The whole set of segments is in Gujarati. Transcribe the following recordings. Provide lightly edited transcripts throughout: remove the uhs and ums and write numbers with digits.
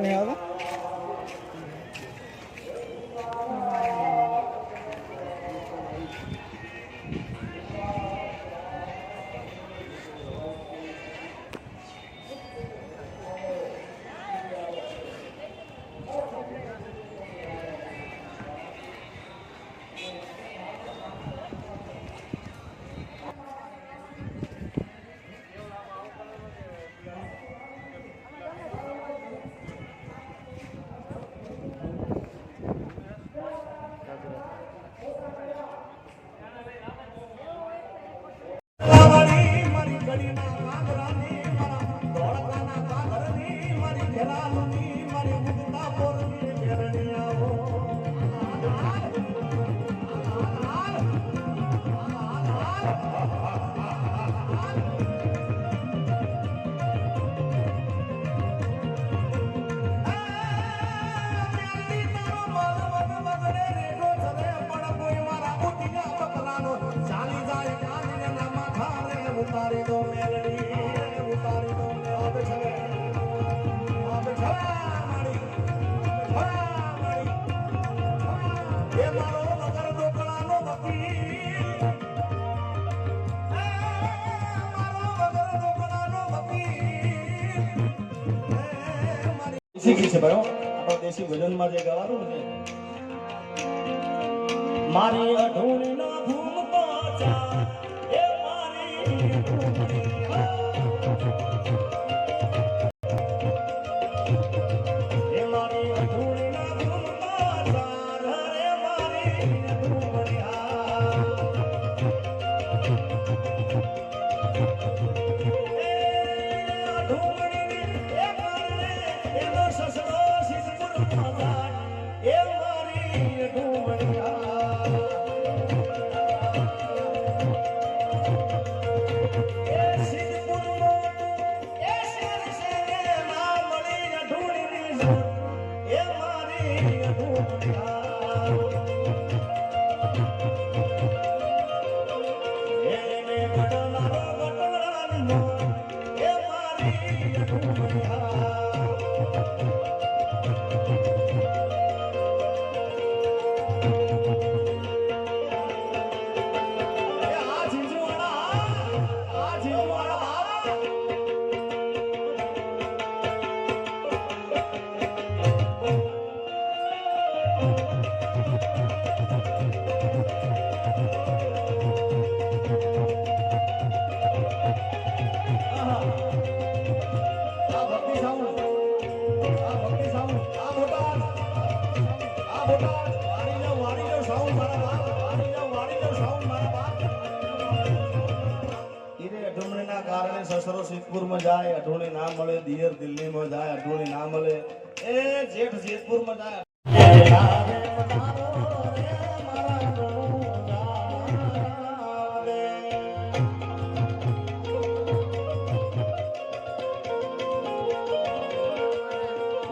नहीं होगा શીખી છે ભાઈ આપણો દેશી ભજનમાં જે ગાવાનું છે મારી અઢોણી ના ધૂમ પાછા એ મારી એ મારી અઢોણી ના ધૂમ પાછા રે મારી ધૂમડિયા એ અઢોણી એ મારે એનો સસરો સિદ્ધપુર માતા એ મારી ધૂમડિયા એ સિદ્ધપુર એ શેર શેર ના મળી અઢોણી એ મારી ધૂમડિયા એને વડનારો વડવાનો એ મારી ધૂમડિયા સસરો સિદ્ધપુરમાં જાય અઢોણી ના મળે, દિયર દિલ્હીમાં જાય અઢોણી ના મળે, એ જેઠ જેતપુરમાં જાય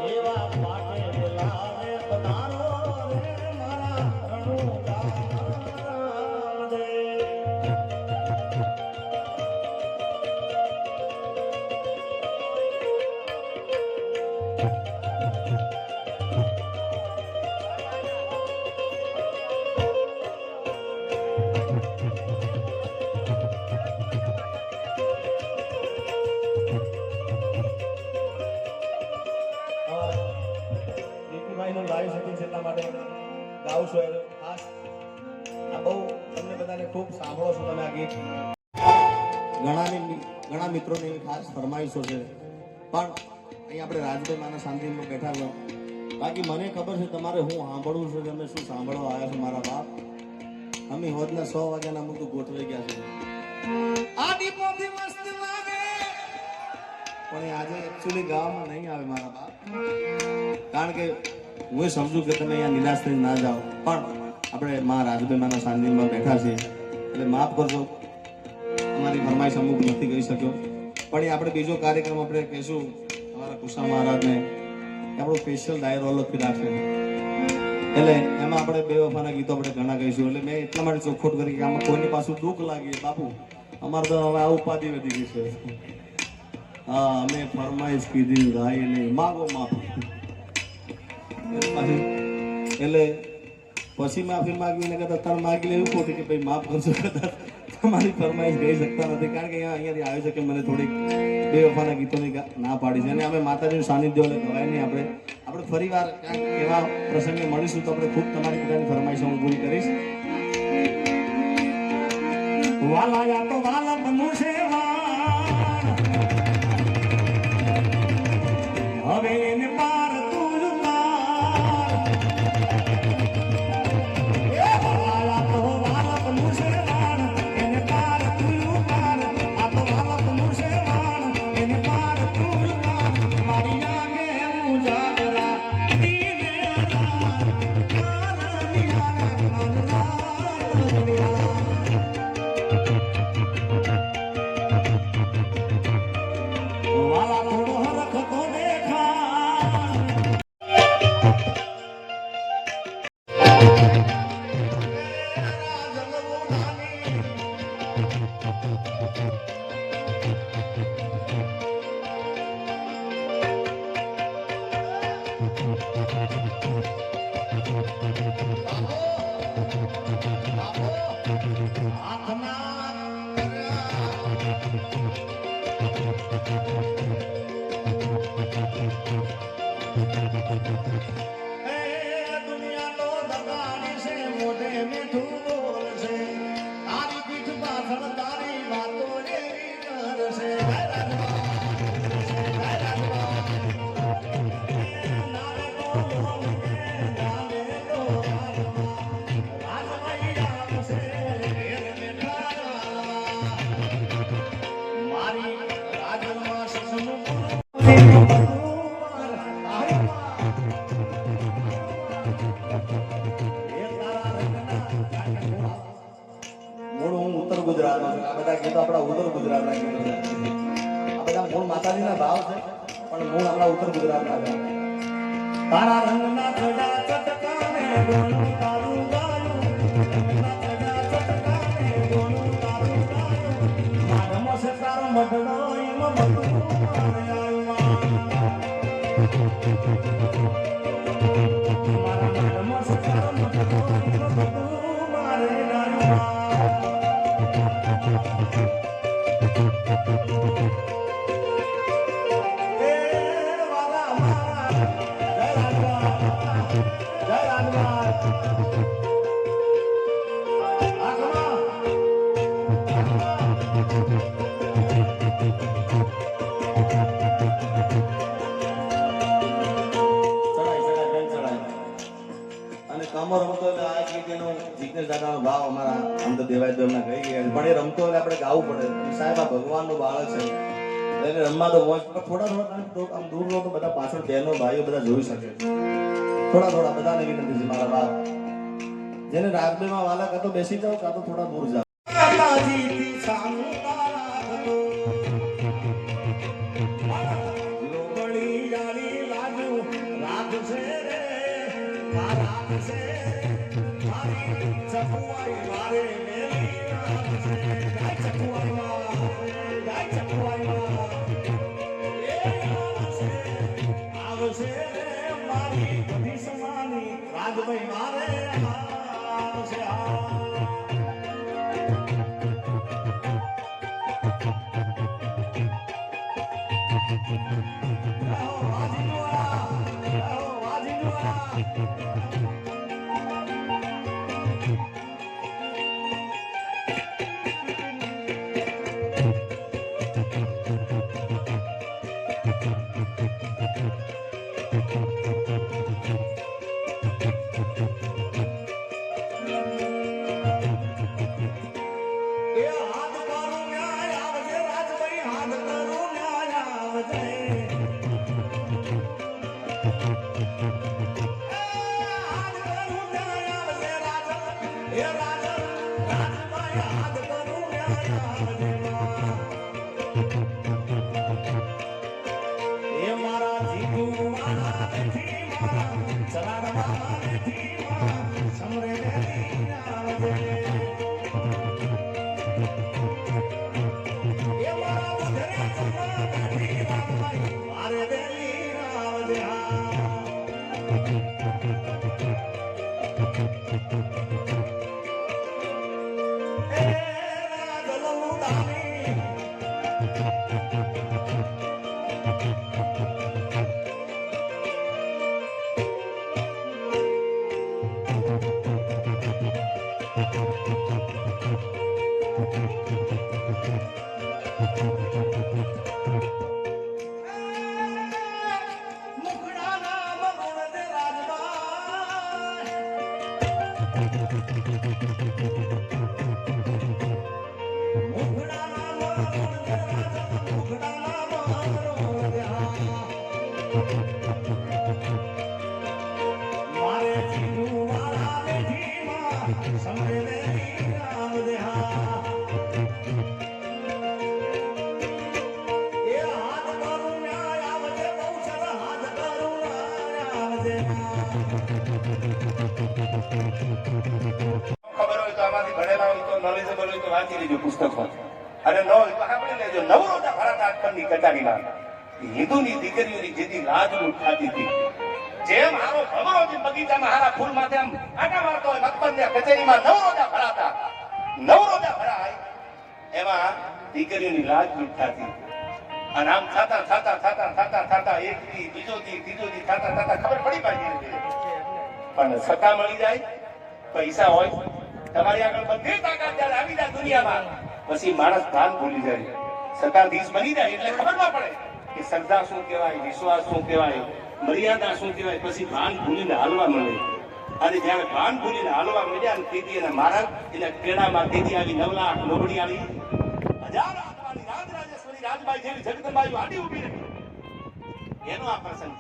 એવા પાટે વેલાવે પધારો રે મારા રણુજા રે. દીપુભાઈનું લાઈવ સેટિંગ છે એટલા માટે ગાઉં છું એને ખાસ. આ બહુ તમને બધાને ખૂબ સાંભળો છો તમે આ ગીત. ઘણા મિત્રોની ખાસ ફરમાઈશો છે, પણ અહીં આપણે રાજભાઈ માના શાંતિમાં બેઠા છો. બાકી મને ખબર છે તમારે હું સાંભળવું છે, તમે શું સાંભળવા આવ્યા છો મારા બાપ. અમે હોદના 100 વાગ્યાના અમુક ગોઠવાઈ ગયા છે. આ દીપોથી મસ્ત લાગે પણ એ આજે એકચ્યુઅલી ગાવામાં નહીં આવે મારા બાપ. કારણ કે હું એ સમજુ કે તમે અહીંયા નિરાશ થઈને ના જાઓ, પણ આપણે મા રાજભાઈ માના સાનિધ્યમાં બેઠા છીએ એટલે માફ કરજો, અમારી ફરમાઈશ અમુક નથી કહી શક્યો. પણ એ આપણે બીજો કાર્યક્રમ આપણે કહીશું અમારા કુશા મહારાજને, આપણો સ્પેશિયલ ડાયરો અલગથી રાખશે. એટલે એમાં આપણે બે વફાના ગીતો આપણે ઘણા કહીશું. એટલે મેં એટલા માટે ચોખવટ કરી કે આમાં કોઈની પાછું દુઃખ લાગીએ બાપુ, અમારે તો હવે આ ઉપાધિ વધી ગઈ છે. હા, અમે ફરમાઈશ કીધી ગાય નહીં માગો માફી. એટલે પછી માફી માગવી ને કદાચ તાર માગી લેવું ખોટી કે ભાઈ માફ કરશો, કદાચ તમારી ફરમાઈશ ગઈ શકતા નથી. કારણ કે અહીંયાથી આવ્યું છે કે મને થોડીક બે વફાના ગીતોની ના પાડી છે અને અમે માતાજીનું સાનિધ્ય એટલે ગવાય નહીં. આપણે ફરી વાર ક્યાંક એવા પ્રસંગે મળીશું તો આપણે ખૂબ તમારી બધાની ફરમાઈશ હું પૂરી કરીશ. વાલાયા તો વાલા બનવું છે હવે એને પાર તું પાર. એ વાલા તો વાલા બનવું છે એને પાર તું પાર. આ તો વાલા બનવું છે એને પાર તું પાર. મારી આગે હું જાગરા દીને વાલા થોડો હરખ તો દેખા. દુનિયા તો દગાડી છે, મોઢે મીઠું બોલશે, તારી પીઠ પાછળ તારી વાતો એવી કરશે. મારી રાજમાં સસનું મૂળ હું ઉત્તર ગુજરાતનો છું. આ બધા ગીતો આપણા ઉત્તર ગુજરાતના ગીતો છે. આ બધા મૂળ માતાજીના ભાવ છે, પણ મૂળ આપણા ઉત્તર ગુજરાતના છે. તારા રંગના ચડા ચટકાને ગોળું તારું ગાયું, રંગના ચડા ચટકાને ગોળું તારું ગાયું. મારમો છે તારો મઢડો એમાં બધું મારે આવ્યું. મારા મારમો છે તારો મઢડો એમાં બધું મારે આવ્યું. કમર રમતો એટલે આ ગીતનો જીગ્નેશ દાદાનો ભાવ અમારા આમ તો દેવાય તો એમના કહી ગયા, પણ એ રમતો એટલે આપણે ગાવું પડે. સાહેબ આ ભગવાનનું બાળક છે, એટલે રમવા તો મોજ, પણ થોડા time તો આમ દૂર રહો તો બધા પાછળ બહેનો ભાઈઓ બધા જોઈ શકે. થોડા બધાને વિનંતી છે મારા બાપ, જેને રાગબેમાં વાલા કાં તો બેસી જાઓ કાં તો થોડા દૂર જાઓ. માતાજીથી સામું રાખતો, લોમડી જાણી લાજુ રાખશે રે, આ રાખશે મારી ચકુઆઈ મારે મેલી રાખશે. ગાય ચકુઆઈ આવશે મારી બધી સમાની રાજભાઈ મારે આવશે. હિન્દુની દીકરીઓની જેથી લાજ ખાતી હતી, જેમ હારો ભમરો જે બગીચામાં હારા ફૂલ માથે આમ આટા મારતો હોય, મતબંધ કચેરીમાં નવરોજા ભરાતા, નવરોજા ભરાય એમાં દીકરીઓની લાજ લૂંટાતી. અને આમ થતા થતા થતા થતા થતા એક દી બીજો દી ત્રીજો દી થતા થતા ખબર પડી પાછી. પણ સત્તા મળી જાય, પૈસા હોય, તમારી આગળ બધી તાકાત જ્યારે આવી જાય દુનિયામાં, પછી માણસ ભાન ભૂલી જાય. સત્તાધીશ બની જાય એટલે ખબર ના પડે કે શ્રદ્ધા શું કહેવાય, વિશ્વાસ શું કહેવાય, મર્યાદા શું કહેવાય. પછી ભાન ભૂલીને હાલવા મળે. અને જયારે ભાન ભૂલીને હાલવા મળ્યા ને તેથી એને મહારાજ એના કેળામાં તેથી આવી 9 લાખ લોબડી આવી, 1000 આદમાની રાજરાજેશ્વરી રાજબાઈ જેવી જગદંબાઈ આડી ઉભી રહી. એનો આ પ્રસંગ